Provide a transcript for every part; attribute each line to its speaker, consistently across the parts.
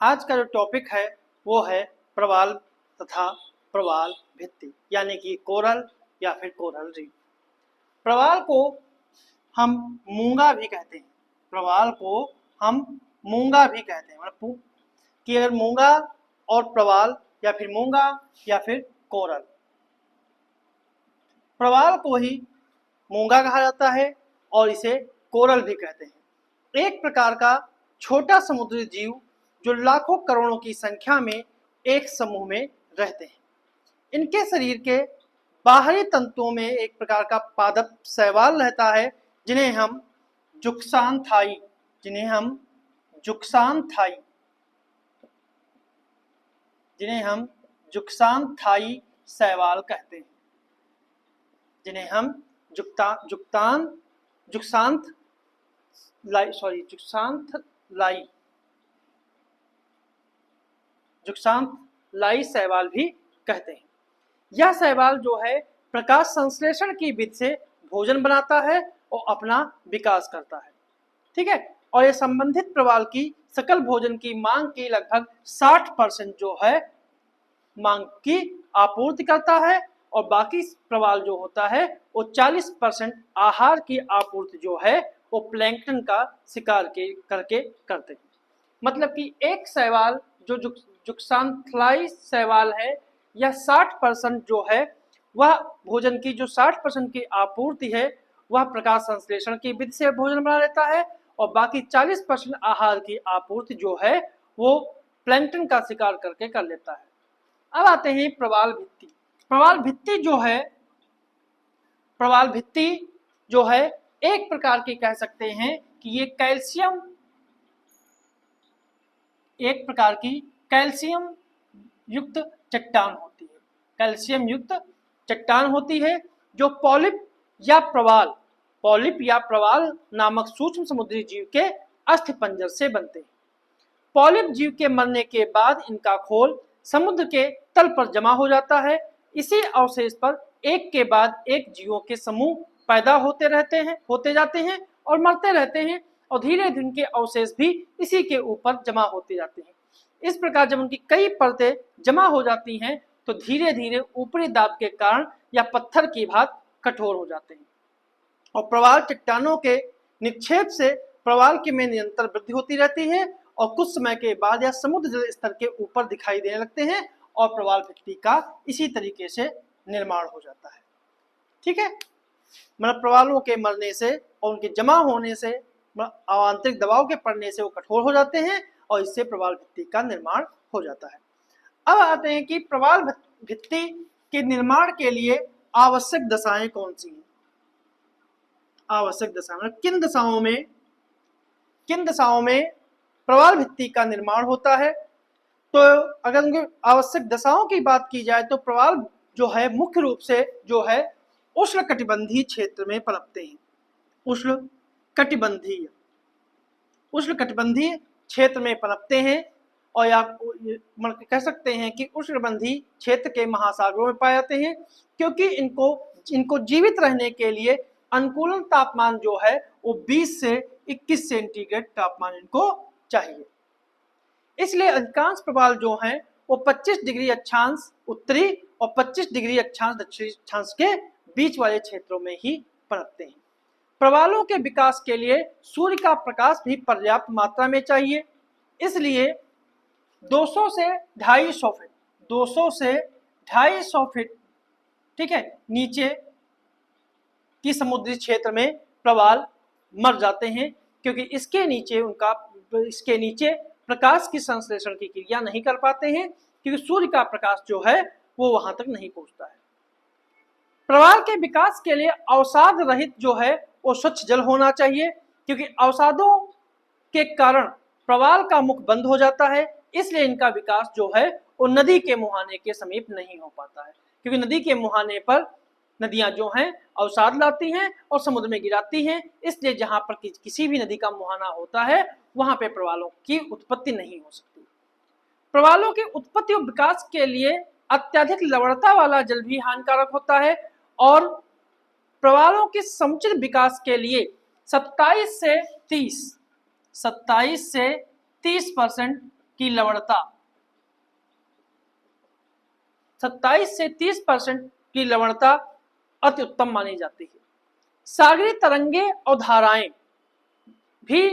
Speaker 1: आज का जो टॉपिक है वो है प्रवाल तथा प्रवाल भित्ति यानी कि कोरल या फिर कोरल रीफ। प्रवाल को हम मूंगा भी कहते हैं। प्रवाल को हम मूंगा भी कहते हैं, मतलब कि अगर मूंगा और प्रवाल या फिर मूंगा या फिर कोरल। प्रवाल को ही मूंगा कहा जाता है और इसे कोरल भी कहते हैं। एक प्रकार का छोटा समुद्री जीव जो लाखों करोड़ों की संख्या में एक समूह में रहते हैं। इनके शरीर के बाहरी तंतुओं में एक प्रकार का पादप शैवाल रहता है जिन्हें हम जुक्सानथाई शैवाल कहते हैं, जिन्हें हम जुक्सानथलाई शैवाल भी कहते हैं। यह शैवाल जो है प्रकाश संश्लेषण की विधि से भोजन बनाता है और अपना विकास करता है, ठीक है। और ये संबंधित प्रवाल की सकल भोजन की मांग की लगभग 60% जो है मांग की आपूर्ति करता है और बाकी प्रवाल जो होता है वो 40% आहार की आपूर्ति जो है वो प्लैंकटन का शिकार करके करते हैं। मतलब कि एक शैवाल जो जुक्सानथलाई शैवाल है, यह 60% जो है वह भोजन की जो 60% की आपूर्ति है वह प्रकाश संश्लेषण की विधि से भोजन बना लेता है और बाकी 40% आहार की आपूर्ति जो है वो प्लैंकटन का शिकार करके कर लेता है। अब आते हैं प्रवाल भित्ति। प्रवाल भित्ति जो है एक प्रकार की कह सकते हैं कि ये कैल्शियम युक्त चट्टान होती है, जो पॉलिप या प्रवाल नामक सूक्ष्म समुद्री जीव के अस्थिपंजर से बनते हैं। पॉलिप जीव के मरने के बाद इनका खोल समुद्र के तल पर जमा हो जाता है। इसी अवशेष पर एक के बाद एक जीवों के समूह पैदा होते जाते हैं और मरते रहते हैं और धीरे धीरे इनके अवशेष भी इसी के ऊपर जमा होते जाते हैं। इस प्रकार जब उनकी कई परतें जमा हो जाती हैं तो धीरे धीरे ऊपरी दाब के कारण या पत्थर की भांति कठोर हो जाते हैं और प्रवाल चट्टानों के निक्षेप से प्रवाल के में निरंतर वृद्धि होती रहती है और कुछ समय के बाद यह समुद्र जल स्तर के ऊपर दिखाई देने लगते हैं और प्रवाल भित्ति का इसी तरीके से निर्माण हो जाता है, ठीक है। मतलब प्रवालों के मरने से और उनके जमा होने से, आंतरिक दबाव के पड़ने से वो कठोर हो जाते हैं और इससे प्रवाल भित्ति का निर्माण हो जाता है। अब आते हैं कि प्रवाल भित्ति के निर्माण के लिए आवश्यक दशाएं कौन सी हैं। आवश्यक दशाएं किन दशाओं में प्रवाल भित्ति का निर्माण होता है। तो अगर आवश्यक दशाओं की बात की जाए तो प्रवाल जो है मुख्य रूप से जो है उष्णकटिबंधीय क्षेत्र में पनपते हैं। उष्णकटिबंधीय क्षेत्र में पनपते हैं और आप कह सकते हैं कि उष्णकटिबंधीय क्षेत्र के महासागरों में पाए जाते हैं, क्योंकि इनको जीवित रहने के लिए अनुकूलन तापमान जो है वो 20 से 21 सेंटीग्रेड तापमान इनको चाहिए। इसलिए अधिकांश प्रवाल जो हैं वो 25 डिग्री अक्षांश उत्तरी और 25 डिग्री अक्षांश दक्षिणी अक्षांश के बीच वाले क्षेत्रों में ही पनपते हैं। प्रवालों के विकास के लिए सूर्य का प्रकाश भी पर्याप्त मात्रा में चाहिए, इसलिए 200 से 250 फीट ठीक है नीचे की समुद्री क्षेत्र में प्रवाल मर जाते हैं, क्योंकि इसके नीचे प्रकाश की संश्लेषण की क्रिया नहीं कर पाते हैं, क्योंकि सूर्य का प्रकाश जो है वो वहां तक नहीं पहुंचता है। प्रवाल के विकास के लिए अवसाद रहित जो है वो स्वच्छ जल होना चाहिए, क्योंकि अवसादों के कारण प्रवाल का मुख बंद हो जाता है, इसलिए इनका विकास जो है वो नदी के मुहाने के समीप नहीं हो पाता है, क्योंकि नदी के मुहाने पर नदियां जो हैं अवसाद लाती हैं और समुद्र में गिराती हैं, इसलिए जहां पर किसी भी नदी का मुहाना होता है वहां पे प्रवालों की उत्पत्ति नहीं हो सकती। प्रवालों की उत्पत्ति और विकास के लिए अत्यधिक लवणता वाला जल भी हानिकारक होता है और प्रवालों के समुचित विकास के लिए 27 से 30% की लवणता 27 से 30% की लवणता अति उत्तम मानी जाती है। सागरी तरंगे और धाराएं भी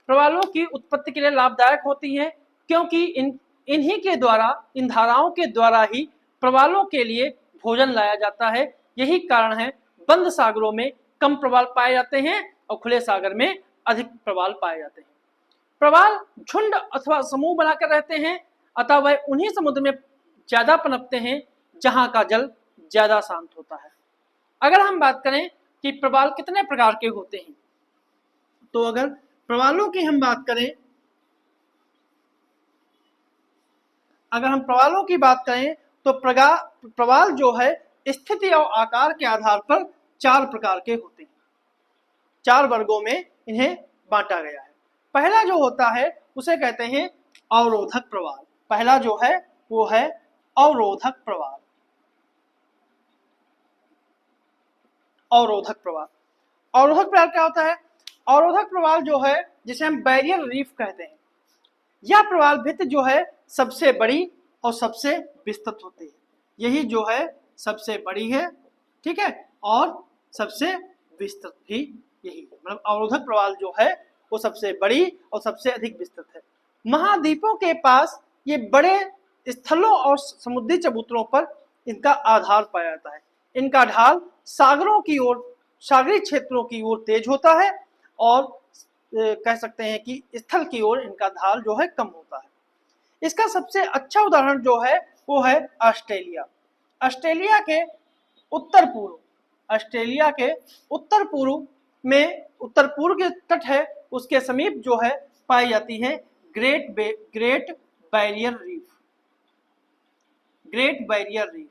Speaker 1: प्रवालों की उत्पत्ति के लिए लाभदायक होती हैं, क्योंकि इन्हीं के द्वारा, इन धाराओं के द्वारा ही प्रवालों के लिए भोजन लाया जाता है। यही कारण है बंद सागरों में कम प्रवाल पाए जाते हैं और खुले सागर में अधिक प्रवाल पाए जाते हैं। प्रवाल झुंड अथवा समूह बनाकर रहते हैं, अतः वह उन्हीं समुद्र में ज्यादा पनपते हैं जहां का जल ज्यादा शांत होता है। अगर हम बात करें कि प्रवाल कितने प्रकार के होते हैं, तो अगर प्रवालों की हम बात करें, अगर हम प्रवालों की बात करें तो प्रवाल जो है स्थिति और आकार के आधार पर 4 प्रकार के होते हैं। 4 वर्गों में इन्हें बांटा गया है। पहला जो होता है उसे कहते हैं अवरोधक प्रवाल। पहला जो है वो है अवरोधक प्रवाल। अवरोधक प्रवाल, अवरोधक प्रवाल क्या होता है? अवरोधक प्रवाल जो है, जिसे हम बैरियर रीफ कहते हैं, यह प्रवाल भित्ति जो है सबसे बड़ी और सबसे विस्तृत होती है। यही जो है सबसे बड़ी है, ठीक है, और सबसे विस्तृत भी यही है। मतलब अवरोधक प्रवाल जो है वो सबसे बड़ी और सबसे अधिक विस्तृत है। महाद्वीपों के पास ये बड़े स्थलों और समुद्री चबूतरों पर इनका आधार पाया जाता है। इनका ढाल सागरों की ओर, सागरी क्षेत्रों की ओर तेज होता है और कह सकते हैं कि स्थल की ओर इनका ढाल जो है कम होता है। इसका सबसे अच्छा उदाहरण जो है वो है ऑस्ट्रेलिया। ऑस्ट्रेलिया के उत्तर पूर्व, ऑस्ट्रेलिया के उत्तर पूर्व में, उत्तर पूर्व के तट है उसके समीप जो है पाई जाती है great barrier reef. Great barrier reef,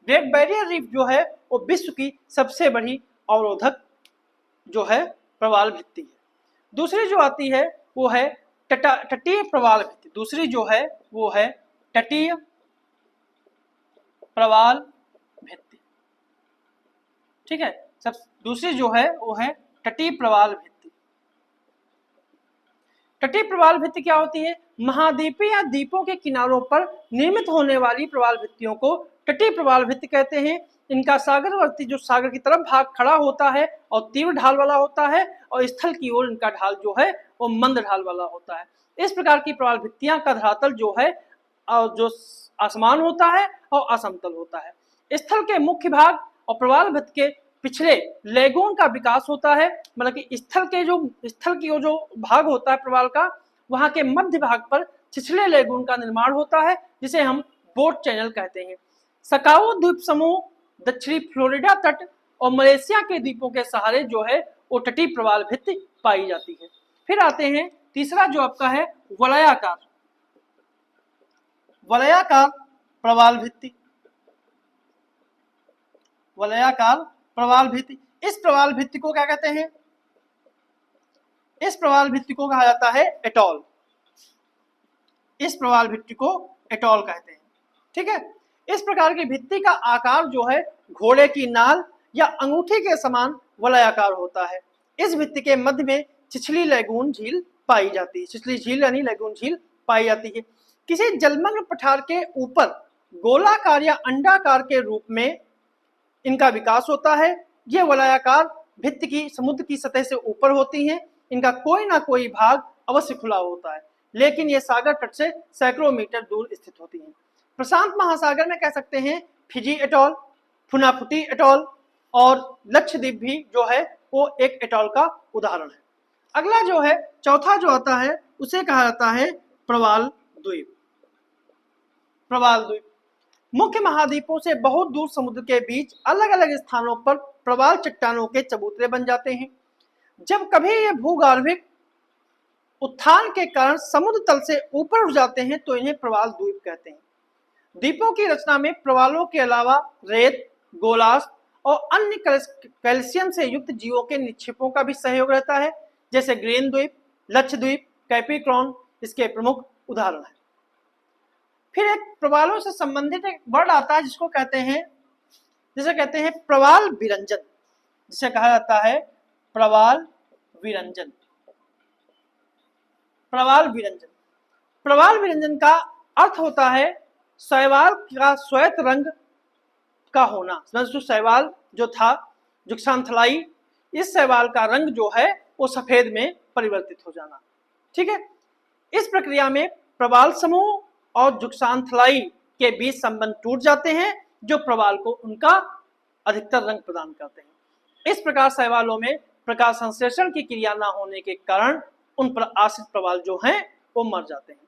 Speaker 1: great barrier reef जो है वो विश्व की सबसे बड़ी अवरोधक जो है प्रवाल भित्ति है। दूसरी जो आती है वो है तटीय प्रवाल भित्ति। दूसरी जो है वो है तटीय प्रवाल भित्ति, ठीक है। सब दूसरी जो है वो है तटीय प्रवाल भित्ति। तटीय प्रवाल भित्ति क्या होती है? महाद्वीपीय या द्वीपों के किनारों पर निर्मित होने वाली प्रवाल भित्तियों को तटीय प्रवाल भित्ति कहते हैं। इनका सागरवर्ती, जो सागर की तरफ भाग खड़ा होता है और तीव्र ढाल वाला होता है, और स्थल की ओर इनका ढाल जो है वो मंद ढाल वाला होता है। इस प्रकार की प्रवाल भित्तियां का धरातल जो है जो आसमान होता है और असमतल होता है। स्थल के मुख्य भाग और प्रवाल भित्ति के पिछले लेगून का विकास होता है। मतलब कि स्थल की ओर जो भाग होता है प्रवाल का, वहां के मध्य भाग पर छिछले लेगून का निर्माण होता है, जिसे हम बोट चैनल कहते हैं। सकाऊ द्वीप समूह दक्षिणी फ्लोरिडा तट और मलेशिया के द्वीपों के सहारे जो है वो तटीय प्रवाल भित्ति पाई जाती है। फिर आते हैं तीसरा जो आपका है वलयाकार, वलयाकार प्रवाल भित्ति। वलयाकार प्रवाल भित्ति, इस प्रवाल भित्ति को क्या कहते हैं? इस प्रवाल भित्ति को कहा जाता है एटॉल। इस प्रवाल भित्ति को एटॉल कहते हैं, ठीक है। इस प्रकार की भित्ति का आकार जो है घोड़े की नाल या अंगूठी के समान वलयाकार होता है। इस भित्ति के मध्य में छिछली लैगून झील पाई जाती है। छिछली झील यानी लैगून झील पाई जाती है। किसी जलमग्न पठार के ऊपर गोलाकार या अंडाकार के रूप में इनका विकास होता है। ये वलयाकार भित्ति की समुद्र की सतह से ऊपर होती हैं। इनका कोई ना कोई भाग अवश्य खुला होता है, लेकिन ये सागर तट से सैकड़ों मीटर दूर स्थित होती हैं। प्रशांत महासागर में कह सकते हैं फिजी एटॉल, फुनाफुटी एटॉल और लक्षद्वीप भी जो है वो एक एटॉल का उदाहरण है। अगला जो है चौथा जो आता है उसे कहा जाता है प्रवाल द्वीप। प्रवाल द्वीप मुख्य महाद्वीपों से बहुत दूर समुद्र के बीच अलग अलग स्थानों पर प्रवाल चट्टानों के चबूतरे बन जाते हैं। जब कभी ये भूगर्भिक उत्थान के कारण समुद्र तल से ऊपर उठ जाते हैं तो इन्हें प्रवाल द्वीप कहते हैं। द्वीपों की रचना में प्रवालों के अलावा रेत, गोलास और अन्य कैल्शियम से युक्त जीवों के निक्षेपों का भी सहयोग रहता है, जैसे ग्रीन द्वीप, लक्षद्वीप, कैप्रिकॉर्न इसके प्रमुख उदाहरण हैं। फिर एक प्रवालों से संबंधित एक वर्ड आता है जिसको कहते हैं, जिसे कहते हैं प्रवाल विरंजन, जिसे कहा जाता है प्रवाल विरंजन। प्रवाल विरंजन, प्रवाल विरंजन का अर्थ होता है शैवाल का श्वेत रंग का होना। जो शैवाल जो था जुक्सान्थलाई, इस शैवाल का रंग जो है वो सफेद में परिवर्तित हो जाना। ठीक है, इस प्रक्रिया में प्रवाल समूह और जुक्सान्थलाई के बीच संबंध टूट जाते हैं, जो प्रवाल को उनका अधिकतर रंग प्रदान करते हैं। इस प्रकार शैवालों में प्रकाश संश्लेषण की क्रिया न होने के कारण उन पर आश्रित प्रवाल जो हैं वो मर जाते हैं।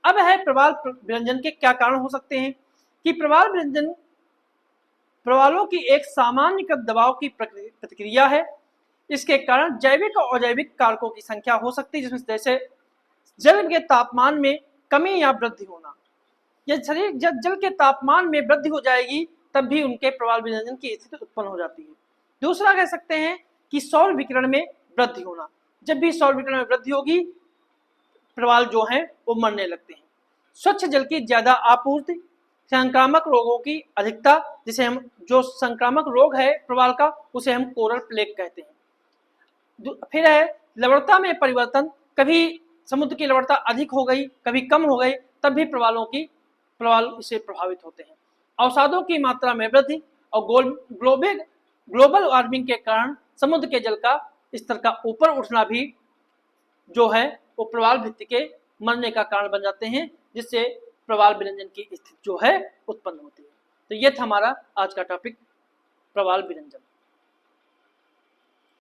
Speaker 1: अब है प्रवाल विरंजन के क्या कारण हो सकते हैं कि प्रवाल विरंजन प्रवालों की एक सामान्यकृत दबाव की प्रतिक्रिया है। इसके कारण जैविक और अजैविक कारकों की संख्या हो सकती है, जिसमें जैसे जल के तापमान में कमी या वृद्धि होना। यदि शरीर जल के तापमान में वृद्धि हो जाएगी तब भी उनके प्रवाल विरंजन की स्थिति उत्पन्न हो जाती है। दूसरा कह सकते हैं कि सौर विकिरण में वृद्धि होना। जब भी सौर विकिरण में वृद्धि होगी प्रवाल जो हैं वो मरने लगते हैं। स्वच्छ जल की ज्यादा आपूर्ति, संक्रामक रोगों की अधिकता, जिसे हम जो संक्रामक रोग है प्रवाल का उसे हम कोरल प्लेग कहते हैं। फिर है लवणता में परिवर्तन, कभी समुद्र की लवणता अधिक हो गई कभी कम हो गई तब भी प्रवाल इससे प्रभावित होते हैं। अवसादों की मात्रा में वृद्धि और ग्लोबल वार्मिंग के कारण समुद्र के जल का स्तर का ऊपर उठना भी जो है वो प्रवाल भित्ति के मरने का कारण बन जाते हैं, जिससे प्रवाल विरंजन की स्थिति जो है उत्पन्न होती है। तो ये था हमारा आज का टॉपिक प्रवाल विरंजन।